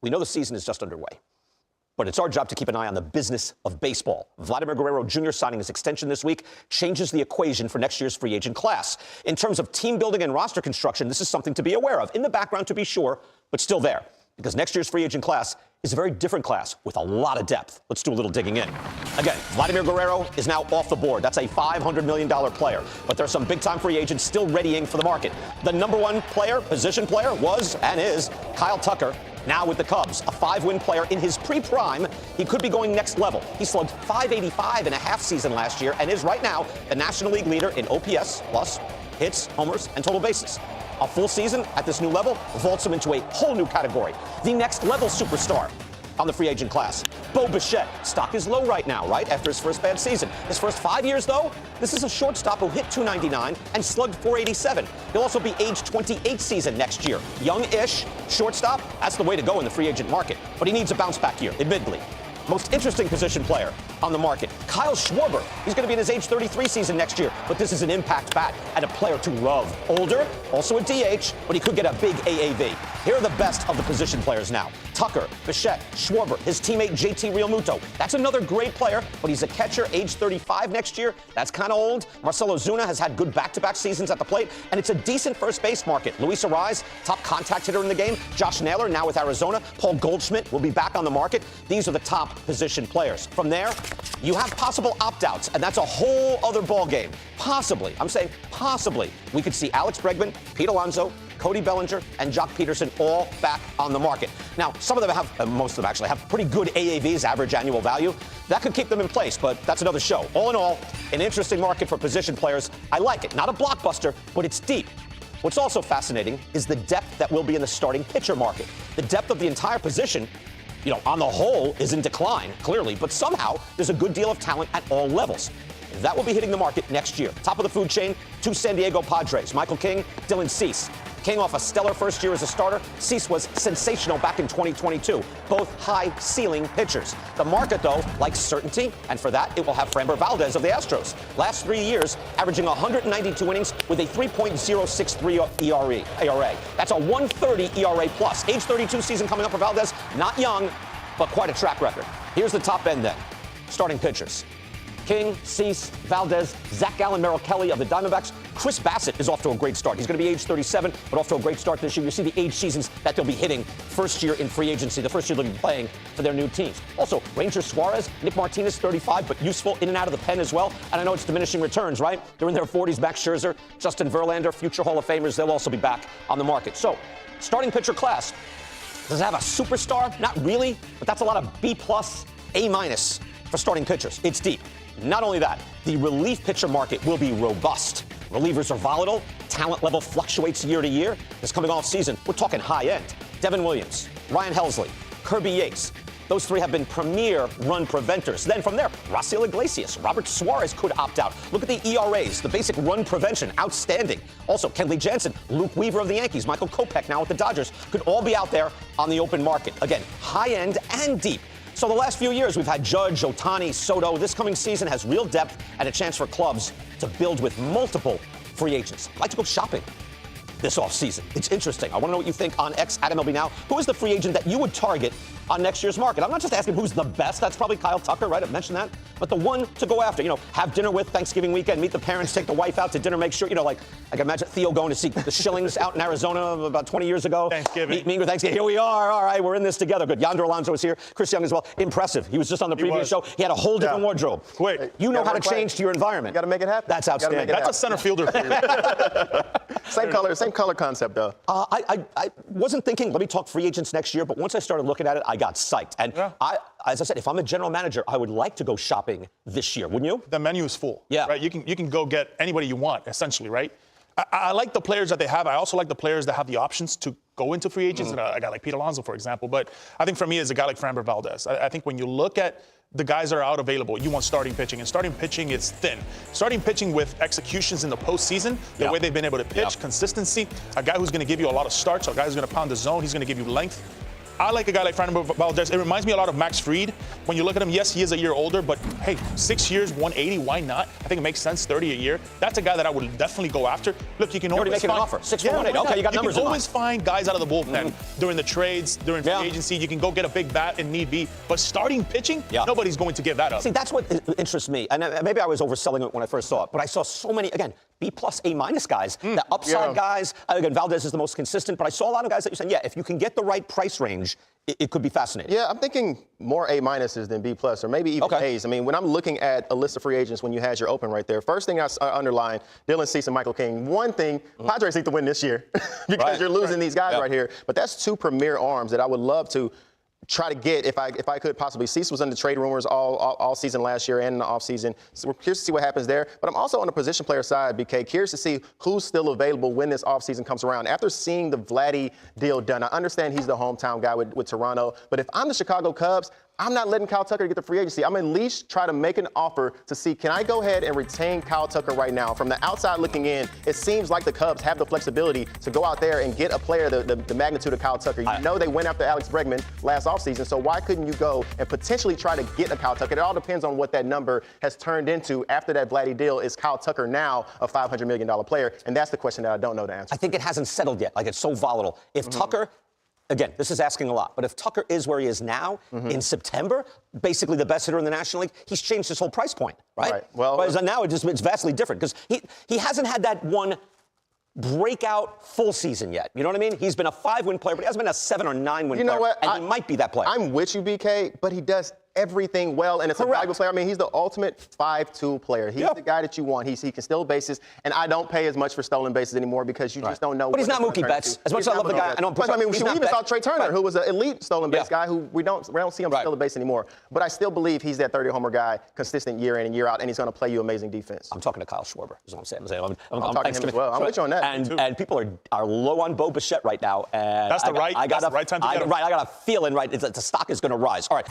We know the season is just underway, but it's our job to keep an eye on the business of baseball. Vladimir Guerrero Jr. signing his extension this week changes the equation for next year's free agent class. In terms of team building and roster construction, this is something to be aware of. In the background, to be sure, but still there. Because next year's free agent class is a very different class with a lot of depth. Let's do a little digging in. Again, Vladimir Guerrero is now off the board. That's a $500 million player. But there's some big-time free agents still readying for the market. The number one player, position player, was and is Kyle Tucker, now with the Cubs. A 5-win player in his pre-prime. He could be going next level. He slugged .585 in a half season last year and is right now the National League leader in OPS, plus hits, homers, and total bases. A full season at this new level vaults him into a whole new category. The next level superstar on the free agent class. Bo Bichette. Stock is low right now, right? After his first bad season. His first 5 years, though, this is a shortstop who hit .299 and slugged .487. He'll also be age 28 season next year. Young-ish shortstop. That's the way to go in the free agent market. But he needs a bounce back year, admittedly. Most interesting position player on the market, Kyle Schwarber. He's going to be in his age 33 season next year, but this is an impact bat and a player to love. Older, also a DH, but he could get a big AAV. Here are the best of the position players now. Tucker, Bichette, Schwarber, his teammate JT Realmuto. That's another great player, but he's a catcher, age 35 next year. That's kind of old. Marcelo Zuna has had good back-to-back seasons at the plate, and it's a decent first base market. Luis Arraez, top contact hitter in the game. Josh Naylor, now with Arizona. Paul Goldschmidt will be back on the market. These are the top position players. From there, you have possible opt-outs, and that's a whole other ballgame. Possibly, I'm saying possibly, we could see Alex Bregman, Pete Alonso, Cody Bellinger, and Jock Peterson all back on the market. Now, some of them have, most of them actually, have pretty good AAVs, average annual value. That could keep them in place, but that's another show. All in all, an interesting market for position players. I like it. Not a blockbuster, but it's deep. What's also fascinating is the depth that will be in the starting pitcher market. The depth of the entire position, on the whole, is in decline, clearly, but somehow there's a good deal of talent at all levels. That will be hitting the market next year. Top of the food chain, 2 San Diego Padres, Michael King, Dylan Cease. King off a stellar first year as a starter. Cease was sensational back in 2022. Both high-ceiling pitchers. The market, though, likes certainty, and for that, it will have Framber Valdez of the Astros. Last 3 years, averaging 192 innings with a 3.063 ERA. That's a 130 ERA plus. Age 32 season coming up for Valdez. Not young, but quite a track record. Here's the top end, then. Starting pitchers. King, Cease, Valdez, Zach Gallen, Merrill Kelly of the Diamondbacks. Chris Bassett is off to a great start. He's going to be age 37, but off to a great start this year. You see the age seasons that they'll be hitting first year in free agency, the first year they'll be playing for their new teams. Also, Ranger Suarez, Nick Martinez, 35, but useful in and out of the pen as well. And I know it's diminishing returns, right? They're in their 40s. Max Scherzer, Justin Verlander, future Hall of Famers. They'll also be back on the market. So, starting pitcher class. Does it have a superstar? Not really, but that's a lot of B+, A- for starting pitchers. It's deep. Not only that, the relief pitcher market will be robust. Relievers are volatile. Talent level fluctuates year to year. This coming off season, we're talking high end. Devin Williams, Ryan Helsley, Kirby Yates. Those 3 have been premier run preventers. Then from there, Raciel Iglesias, Robert Suarez could opt out. Look at the ERAs, the basic run prevention, outstanding. Also, Kenley Jansen, Luke Weaver of the Yankees, Michael Kopech now with the Dodgers, could all be out there on the open market. Again, high end and deep. So the last few years, we've had Judge, Ohtani, Soto. This coming season has real depth and a chance for clubs to build with multiple free agents. I'd like to go shopping this offseason. It's interesting. I want to know what you think on X at MLB Now. Who is the free agent that you would target on next year's market? I'm not just asking who's the best. That's probably Kyle Tucker, right? I've mentioned that. But the one to go after, have dinner with Thanksgiving weekend, meet the parents, take the wife out to dinner, make sure, like imagine Theo going to see the Shillings out in Arizona about 20 years ago. Thanksgiving. Meet with Thanksgiving. Here we are. All right, we're in this together. Good. Yonder Alonso is here. Chris Young as well. Impressive. He was just on the previous show. He had a whole different wardrobe. Quick. You know how to change to your environment. You got to make it happen. That's outstanding. That's a center fielder for you. Same color concept, though. I wasn't thinking, let me talk free agents next year, but once I started looking at it, I got psyched. And as I said, if I'm a general manager, I would like to go shopping this year, wouldn't you? The menu is full. Yeah. Right? You can go get anybody you want, essentially, right? I like the players that they have. I also like the players that have the options to go into free agents. And a guy like Pete Alonso, for example. But I think for me, it's a guy like Framber Valdez. I think when you look at the guys that are out available, you want starting pitching. And starting pitching is thin. Starting pitching with executions in the postseason, the way they've been able to pitch, consistency, a guy who's going to give you a lot of starts, a guy who's going to pound the zone, he's going to give you length. I like a guy like Fernando Valdez. It reminds me a lot of Max Fried. When you look at him, yes, he is a year older, but hey, 6 years, 180, why not? I think it makes sense, 30 a year. That's a guy that I would definitely go after. Look, you can always making an offer. 6 for 180. Okay, you got numbers in mind. You can always find guys out of the bullpen during the trades, during free agency. You can go get a big bat if need be. But starting pitching, nobody's going to give that up. See, that's what interests me. And maybe I was overselling it when I first saw it, but I saw so many, again, B+, A- guys, the upside guys. Again, Valdez is the most consistent, but I saw a lot of guys that you're saying, if you can get the right price range, it could be fascinating. Yeah, I'm thinking more A- than B+, or maybe even A's. I mean, when I'm looking at a list of free agents when you had your open right there, first thing I underline, Dylan Cease and Michael King. One thing, Padres need to win this year because you're losing these guys right here. But that's two premier arms that I would love to try to get if I could possibly. Cease was under trade rumors all season last year and in the offseason. So we're curious to see what happens there. But I'm also on the position player side, BK, curious to see who's still available when this offseason comes around. After seeing the Vladdy deal done, I understand he's the hometown guy with Toronto. But if I'm the Chicago Cubs, I'm not letting Kyle Tucker get the free agency. I'm at least try to make an offer to see, can I go ahead and retain Kyle Tucker right now? From the outside looking in, it seems like the Cubs have the flexibility to go out there and get a player the magnitude of Kyle Tucker. You know they went after Alex Bregman last offseason, so why couldn't you go and potentially try to get a Kyle Tucker? It all depends on what that number has turned into after that Vladdy deal. Is Kyle Tucker now a $500 million player? And that's the question that I don't know the answer. I think it hasn't settled yet. Like, it's so volatile. If Tucker... Again, this is asking a lot, but if Tucker is where he is now in September, basically the best hitter in the National League, he's changed his whole price point, right? Well, whereas now it's vastly different because he hasn't had that one breakout full season yet. You know what I mean? He's been a 5-win player, but he hasn't been a 7 or 9 win player. You know what? And he might be that player. I'm with you, BK, but he does everything well, and it's a valuable player. I mean, he's the ultimate 5-2 player. He's the guy that you want. He can steal bases, and I don't pay as much for stolen bases anymore because you just don't know. But he's not Mookie Betts. As much as I love the guy, I don't. I mean, we even saw Trey Turner, who was an elite stolen base guy, who we don't see him steal the base anymore. But I still believe he's that 30-homer guy, consistent year in and year out, and he's going to play you amazing defense. I'm talking to Kyle Schwarber, is what I'm saying. I'm talking to him as well. I'm with you on that. And people are low on Bo Bichette right now. And that's the right time to get him. Right, I got a feeling the stock is going to rise. All right.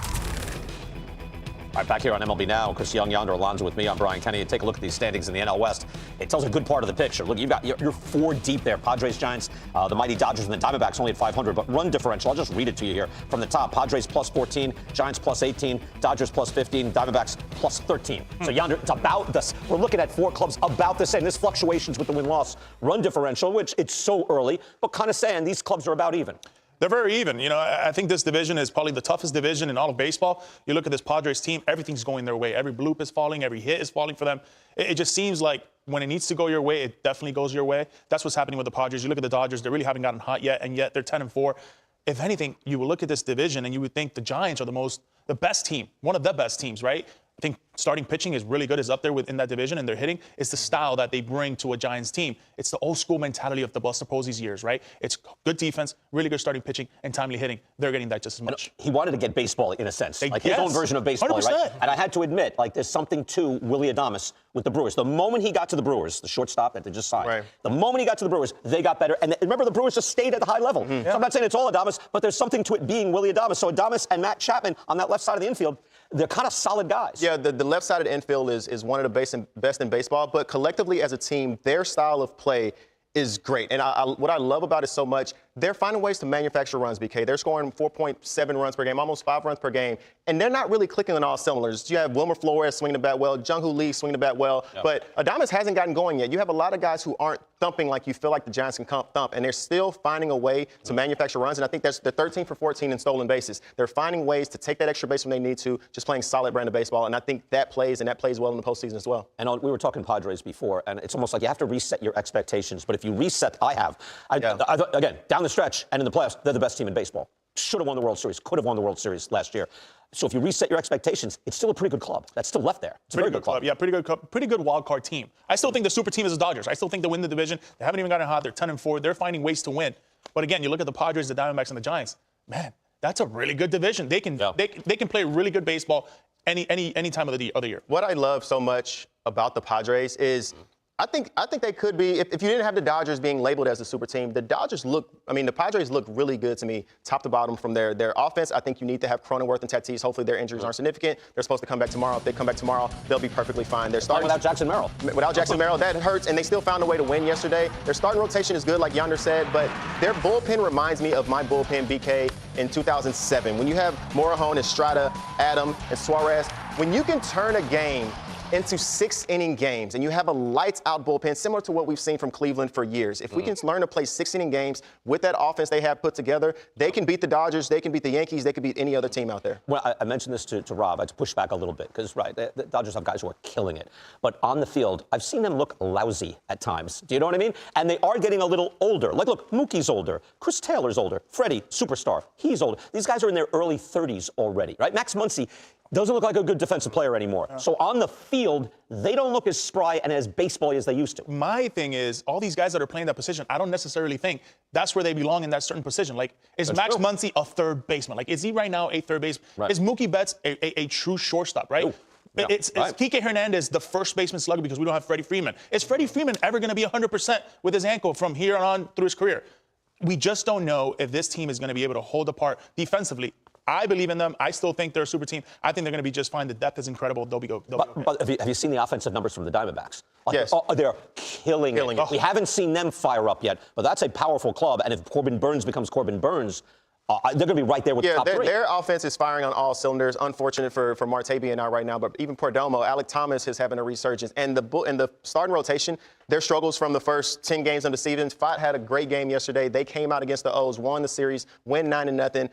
All right, back here on MLB Now, Chris Young, Yonder Alonso with me. I'm Brian Kenny. Take a look at these standings in the NL West. It tells a good part of the picture. Look, you're 4 deep there. Padres, Giants, the mighty Dodgers, and the Diamondbacks only at 500. But run differential, I'll just read it to you here from the top. Padres plus 14, Giants plus 18, Dodgers plus 15, Diamondbacks plus 13. So Yonder, it's about this. We're looking at 4 clubs about the same. There's fluctuations with the win-loss run differential, which it's so early, but kind of saying these clubs are about even. They're very even. You know, I think this division is probably the toughest division in all of baseball. You look at this Padres team, everything's going their way. Every bloop is falling, every hit is falling for them. It just seems like when it needs to go your way, it definitely goes your way. That's what's happening with the Padres. You look at the Dodgers, they really haven't gotten hot yet, and yet they're 10-4. If anything, you will look at this division and you would think the Giants are the best team, one of the best teams, right? I think starting pitching is really good, is up there within that division, and they're hitting. It's the style that they bring to a Giants team. It's the old school mentality of the Buster Posey's years, right? It's good defense, really good starting pitching, and timely hitting. They're getting that just as much. He wanted to get baseball in a sense, like his own version of baseball, 100%. right? And I had to admit, like, there's something to Willy Adames with the Brewers. The moment he got to the Brewers, the shortstop that they just signed, the moment he got to the Brewers, they got better. And remember, the Brewers just stayed at the high level. So I'm not saying it's all Adames, but there's something to it being Willy Adames. So Adames and Matt Chapman on that left side of the infield, they're kind of solid guys. Yeah, the left side of the infield is one of the best in baseball, but collectively as a team, their style of play is great. And what I love about it so much, they're finding ways to manufacture runs, BK. They're scoring 4.7 runs per game, almost 5 runs per game, and they're not really clicking on all cylinders. You have Wilmer Flores swinging the bat well, Jung-Hoo Lee swinging the bat well, but Adames hasn't gotten going yet. You have a lot of guys who aren't thumping like you feel like the Giants can thump, and they're still finding a way to manufacture runs, and I think they're 13 for 14 in stolen bases. They're finding ways to take that extra base when they need to, just playing solid brand of baseball, and I think that plays well in the postseason as well. And we were talking Padres before, and it's almost like you have to reset your expectations, but if you reset, again, down the stretch and in the playoffs, they're the best team in baseball. Should have won the World Series, could have won the World Series last year. So if you reset your expectations, it's still a pretty good club. That's still left there. It's a very good club. Yeah, pretty good wild card team. I still think the super team is the Dodgers. I still think they win the division. They haven't even gotten hot. They're 10-4. They're finding ways to win. But again, you look at the Padres, the Diamondbacks, and the Giants. Man, that's a really good division. They can play really good baseball any time of the year. What I love so much about the Padres is I think they could be. If you didn't have the Dodgers being labeled as a super team, the Padres look really good to me, top to bottom from their offense. I think you need to have Cronenworth and Tatis. Hopefully their injuries aren't significant. They're supposed to come back tomorrow. If they come back tomorrow, they'll be perfectly fine. They're starting without Jackson Merrill. Without Jackson Merrill, that hurts, and they still found a way to win yesterday. Their starting rotation is good, like Yonder said, but their bullpen reminds me of my bullpen, BK, in 2007. When you have Morahone, Estrada, Adam, and Suarez, when you can turn a game into 6-inning games, and you have a lights-out bullpen, similar to what we've seen from Cleveland for years. If we can learn to play 6-inning games with that offense they have put together, they can beat the Dodgers, they can beat the Yankees, they can beat any other team out there. Well, I mentioned this to Rob. I had to push back a little bit because, right, the Dodgers have guys who are killing it. But on the field, I've seen them look lousy at times. Do you know what I mean? And they are getting a little older. Like, look, Mookie's older. Chris Taylor's older. Freddie, superstar, he's older. These guys are in their early 30s already, right? Max Muncy doesn't look like a good defensive player anymore. So on the field, they don't look as spry and as baseball-y as they used to. My thing is, all these guys that are playing that position, I don't necessarily think that's where they belong in that certain position. Like, is Max Muncy a third baseman? Like, is he right now a third baseman? Right. Is Mookie Betts a true shortstop, right? Ooh. Yeah. Is Kike Hernandez the first baseman slugger because we don't have Freddie Freeman? Is Freddie Freeman ever going to be 100% with his ankle from here on through his career? We just don't know if this team is going to be able to hold apart defensively. I believe in them. I still think they're a super team. I think they're going to be just fine. The depth is incredible. They'll be okay. But have you seen the offensive numbers from the Diamondbacks? Like, yes. They're killing it. We haven't seen them fire up yet, but that's a powerful club. And if Corbin Burns becomes Corbin Burns, they're going to be right there with the top three. Their offense is firing on all cylinders. Unfortunate for Marte being out right now, but even Perdomo, Alec Thomas is having a resurgence. And the starting rotation, their struggles from the first 10 games of the season. Fott had a great game yesterday. They came out against the O's, won the series, win 9-0.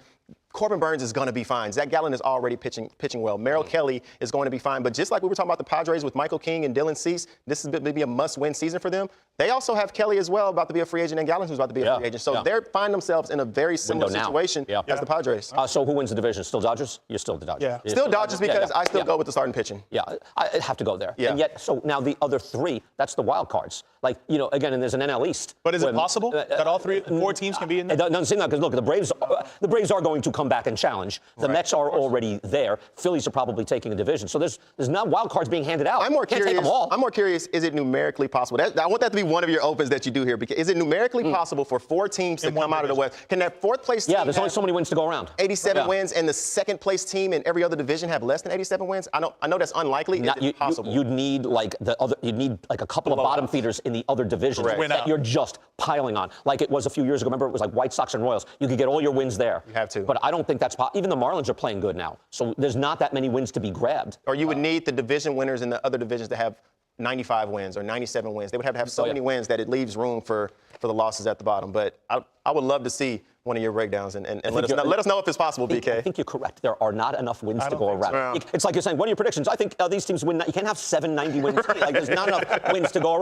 Corbin Burns is going to be fine. Zach Gallen is already pitching well. Merrill Kelly is going to be fine. But just like we were talking about the Padres with Michael King and Dylan Cease, this is maybe a must-win season for them. They also have Kelly as well, about to be a free agent, and Gallen who's about to be a free agent. So they find themselves in a very similar situation as the Padres. So who wins the division? Still Dodgers? You're still the Dodgers. Yeah. Still Dodgers because I still go with the starting pitching. Yeah, I have to go there. Yeah. And yet, so now the other three, that's the wild cards. Like, again, and there's an NL East. But is it possible that all four teams can be in there? It doesn't seem that, because look, the Braves are going to come back and challenge. The Mets are already there. Phillies are probably taking a division. So there's not wild cards being handed out. I'm more Can't curious. take them all. I'm more curious. Is it numerically possible? I want that to be one of your opens that you do here. Because is it numerically possible for 4 teams to come out of the West? Can that fourth place team? Yeah, there's only so many wins to go around. 87 wins, and the second place team in every other division have less than 87 wins. I know that's unlikely. Is it possible? You'd need like a couple of bottom feeders in the other divisions that you're just piling on, like it was a few years ago. Remember, it was like White Sox and Royals. You could get all your wins there. You have to. But I don't think that's possible. Even the Marlins are playing good now, so there's not that many wins to be grabbed. Or you would need the division winners in the other divisions to have 95 wins or 97 wins. They would have to have so many wins that it leaves room for the losses at the bottom. But I would love to see one of your breakdowns and let us know if it's possible, BK. I think you're correct. There are not enough wins to go around. It's like you're saying, what are your predictions? I think these teams win. You can't have 790 wins. Like, there's not enough wins to go around.